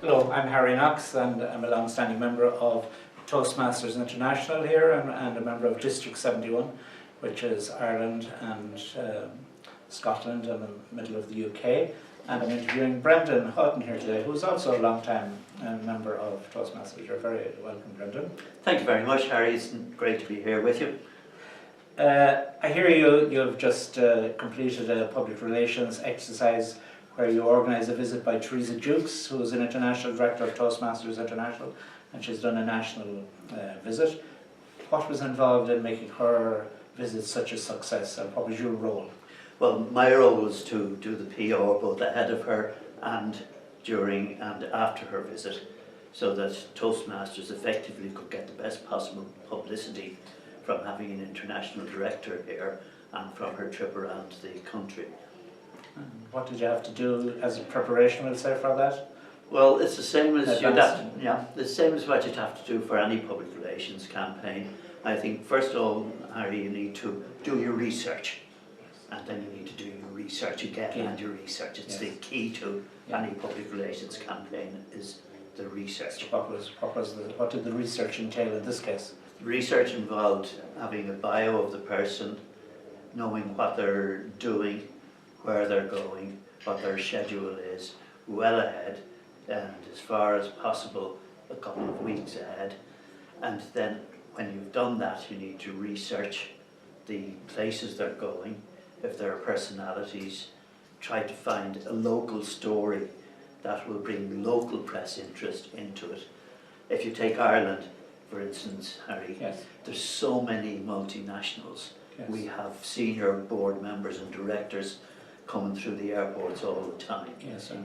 Hello, I'm Harry Knox and I'm a long-standing member of Toastmasters International here and a member of District 71, which is Ireland and Scotland and the middle of the UK. And I'm interviewing Brendan Haughton here today, who's also a long-time member of Toastmasters. You're very welcome, Brendan. Thank you very much, Harry. It's great to be here with you. I hear you've just completed a public relations exercise where you organised a visit by Teresa Dukes, who is an international director of Toastmasters International, and she's done a national visit. What was involved in making her visit such a success, and what was your role? Well, my role was to do the PR both ahead of her and during and after her visit, so that Toastmasters effectively could get the best possible publicity from having an international director here and from her trip around the country. And what did you have to do as a preparation, we'll say, for that? Well, it's the same as the same as what you'd have to do for any public relations campaign. I think first of all, Harry, you need to do your research, and then you need to do your research again and your research. It's the key to any public relations campaign is the research. What did the research entail in this case? Research involved having a bio of the person, knowing what they're doing, where they're going, what their schedule is, well ahead, and as far as possible a couple of weeks ahead. And then when you've done that, you need to research the places they're going, if there are personalities, try to find a local story that will bring local press interest into it. If you take Ireland, for instance, Harry, there's so many multinationals. We have senior board members and directors coming through the airports all the time.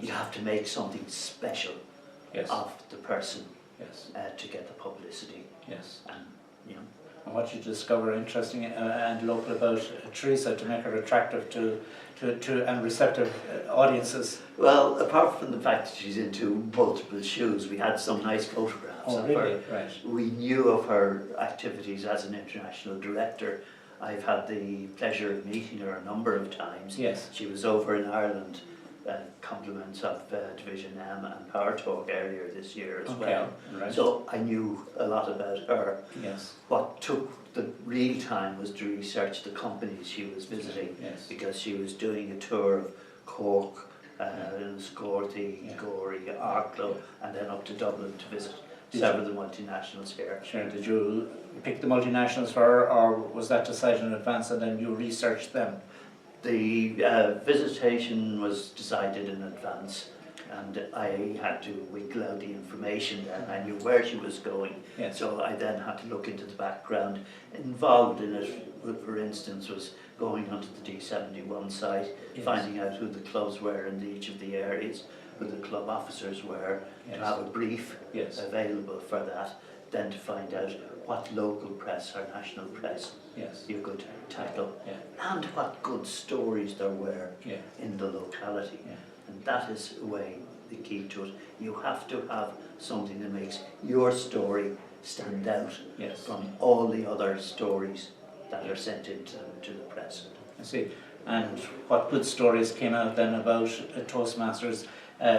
You have to make something special of the person to get the publicity. And what you discover interesting and local about Teresa to make her attractive to and receptive audiences? Well, apart from the fact that she's into multiple shoes, we had some nice photographs of her. Right. We knew of her activities as an international director. I've had the pleasure of meeting her a number of times. She was over in Ireland, compliments of Division M and Power Talk earlier this year as well. Right. So I knew a lot about her. What took the real time was to research the companies she was visiting, because she was doing a tour of Cork, Scorthy, Gorey, Arklow, and then up to Dublin to visit several of the multinationals here. Sure. Did you pick the multinationals for her, or was that decided in advance and then you researched them? The visitation was decided in advance, and I had to wiggle out the information then. I knew where she was going, so I then had to look into the background. Involved in it, for instance, was going onto the D71 site, finding out who the clubs were in each of the areas, who the club officers were, to have a brief available for that, then to find out what local press or national press you could tackle, and what good stories there were in the locality. And that is the key to it. You have to have something that makes your story stand out from all the other stories that are sent into to the press. I see. And what good stories came out then about Toastmasters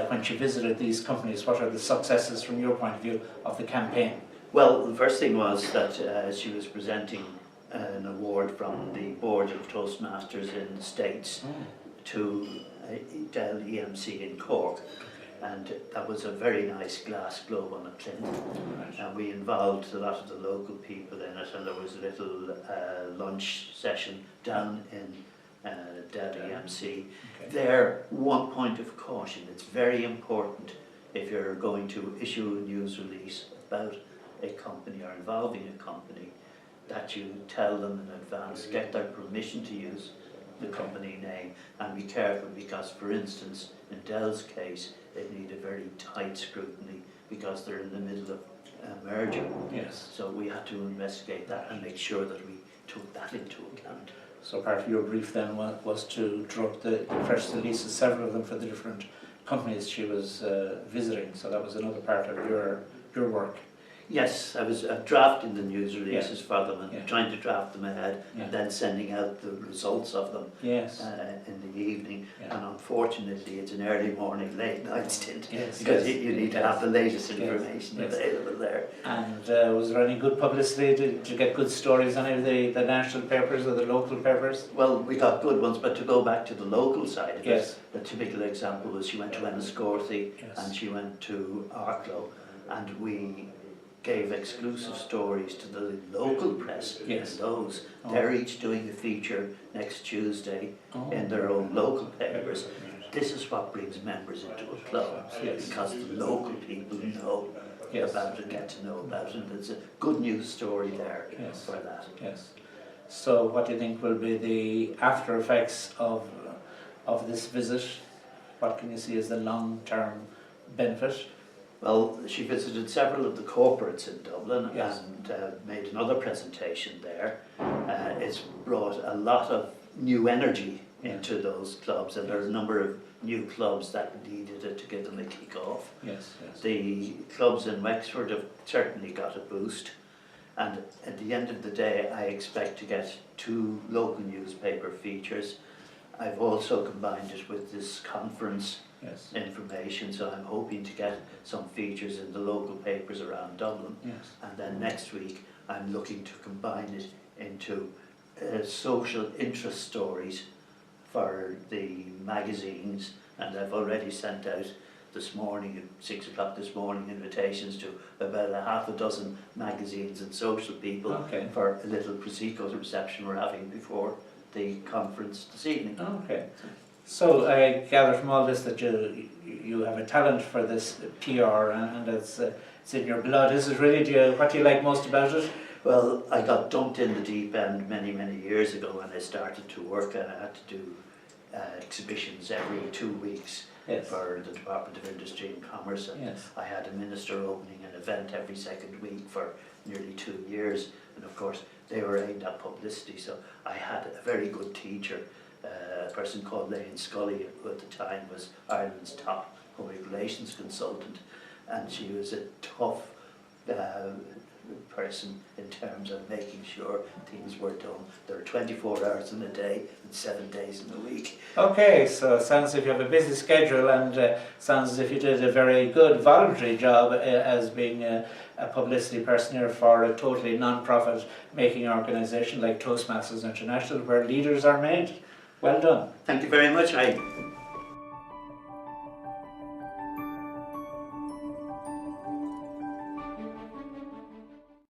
when she visited these companies? What are the successes from your point of view of the campaign? Well, the first thing was that she was presenting an award from the board of Toastmasters in the States to Dell EMC in Cork, and that was a very nice glass globe on a plinth, and we involved a lot of the local people in it, and there was a little lunch session down in Dell EMC. There, one point of caution: it's very important if you're going to issue a news release about a company or involving a company, that you tell them in advance, get their permission to use the company name, and be careful, because for instance in Dell's case it needed very tight scrutiny because they're in the middle of a merger. So we had to investigate that and make sure that we took that into account. So part of your brief then was to draw up the press releases, several of them for the different companies she was visiting, so that was another part of your work. Yes, I was drafting the news releases for them and Yeah. trying to draft them ahead Yeah. and then sending out the results of them Yes. in the evening. Yeah. And unfortunately, it's an early morning, late night stint Yes, because yes, you need to yes. have the latest Yes, information yes. available there. And was there any good publicity? Did you get good stories on any of the national papers or the local papers? Well, we got good ones, but to go back to the local side of Yes. it, the typical example was she went to Enniscorthy Yes. and she went to Arklow, and we gave exclusive stories to the local press. Yes. And those, Oh. they're each doing a feature next Tuesday Oh. in their own local papers. This is what brings members into a club, Yes. because the local people know Yes. about it, get to know about it, and there's a good news story there Yes. for that. Yes. So what do you think will be the after effects of this visit? What can you see as the long-term benefit? Well, she visited several of the corporates in Dublin Yes. and made another presentation there. It's brought a lot of new energy into those clubs, and there are a number of new clubs that needed it to give them a kick-off. Yes, yes. The clubs in Wexford have certainly got a boost, and at the end of the day I expect to get 2 local newspaper features. I've also combined it with this conference Yes. information, so I'm hoping to get some features in the local papers around Dublin. Yes. And then next week I'm looking to combine it into social interest stories for the magazines, and I've already sent out this morning at 6 o'clock this morning invitations to about a half a dozen magazines and social people Okay. for a little prosecco reception we're having before the conference this evening. Okay. So I gather from all this that you have a talent for this PR, and it's in your blood. Is it really? What do you like most about it? Well, I got dumped in the deep end many, many years ago when I started to work, and I had to do exhibitions every 2 weeks Yes. for the Department of Industry and Commerce, and Yes. I had a minister opening an event every second week for nearly 2 years, and of course they were aimed at publicity, so I had a very good teacher, a person called Lane Scully, who at the time was Ireland's top public relations consultant, and she was a tough person in terms of making sure things were done. There are 24 hours in a day and 7 days in a week. Okay, so it sounds as if you have a busy schedule, and sounds as if you did a very good voluntary job as being a publicity person here for a totally non-profit making organisation like Toastmasters International, where leaders are made. Well done. Thank you very much. I